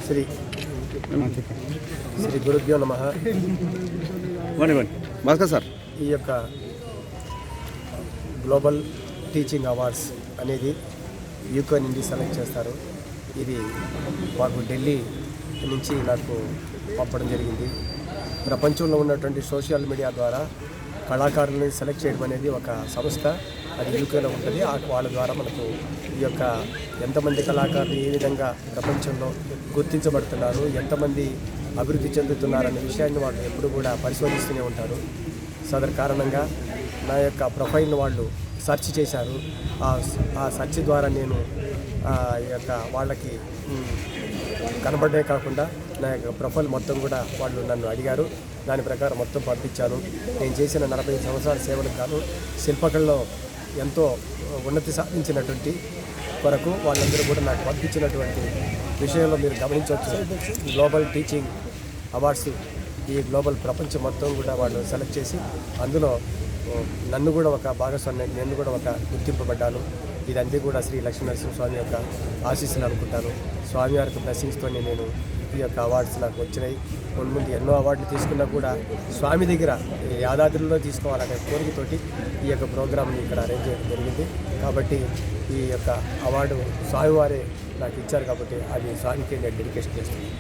శ్రీ గురుభ్యో నమః. భాస్కర్ సార్, ఈ యొక్క గ్లోబల్ టీచింగ్ అవార్డ్స్ అనేది యూకే నుండి సెలెక్ట్ చేస్తారు. ఇది మాకు ఢిల్లీ నుంచి నాకు పంపడం జరిగింది. ప్రపంచంలో ఉన్నటువంటి సోషల్ మీడియా ద్వారా కళాకారులని సెలెక్ట్ చేయడం అనేది ఒక సంస్థ, అది యూకేలో ఉంటుంది. వాళ్ళ ద్వారా మనకు ఈ యొక్క ఎంతమంది కళాకారులు ఏ విధంగా ప్రపంచంలో గుర్తించబడుతున్నారు, ఎంతమంది అభివృద్ధి చెందుతున్నారనే విషయాన్ని వాళ్ళు ఎప్పుడు కూడా పరిశోధిస్తూనే ఉంటారు. సదర్ కారణంగా నా యొక్క ప్రొఫైల్ను వాళ్ళు సెర్చ్ చేశారు. ఆ సెర్చ్ ద్వారా నేను ఈ యొక్క వాళ్ళకి కనబడమే కాకుండా నా యొక్క ప్రొఫైల్ మొత్తం కూడా వాళ్ళు నన్ను అడిగారు. దాని ప్రకారం మొత్తం పంపించాను. నేను చేసిన 45 సంవత్సరాల సేవలకు గాను శిల్పకళలో ఎంతో ఉన్నతి సాధించినటువంటి వరకు వాళ్ళందరూ కూడా నాకు పంపించినటువంటి విషయంలో మీరు గమనించవచ్చు. గ్లోబల్ టీచింగ్ అవార్డ్స్ ఈ గ్లోబల్ ప్రపంచం మొత్తం కూడా వాళ్ళు సెలెక్ట్ చేసి అందులో నన్ను కూడా ఒక భాగస్వామ్యం, నేను కూడా ఒక గుర్తింపబడ్డాను. ఇదంతా కూడా శ్రీ లక్ష్మీనరసింహ స్వామి యొక్క ఆశీస్సులు అనుకుంటాను. స్వామివారికి బ్లెస్సింగ్స్తోనే నేను ఈ యొక్క అవార్డ్స్ నాకు వచ్చినాయి. ముందు ఎన్నో అవార్డులు తీసుకున్నా కూడా స్వామి దగ్గర యాదాద్రిలో తీసుకోవాలనే కోరికతోటి ఈ యొక్క ప్రోగ్రామ్ని ఇక్కడ అరేంజ్ చేయడం జరిగింది. కాబట్టి ఈ యొక్క అవార్డు స్వామివారే నాకు ఇచ్చారు కాబట్టి అది స్వామికి నేను డెడికేషన్ చేస్తున్నాను.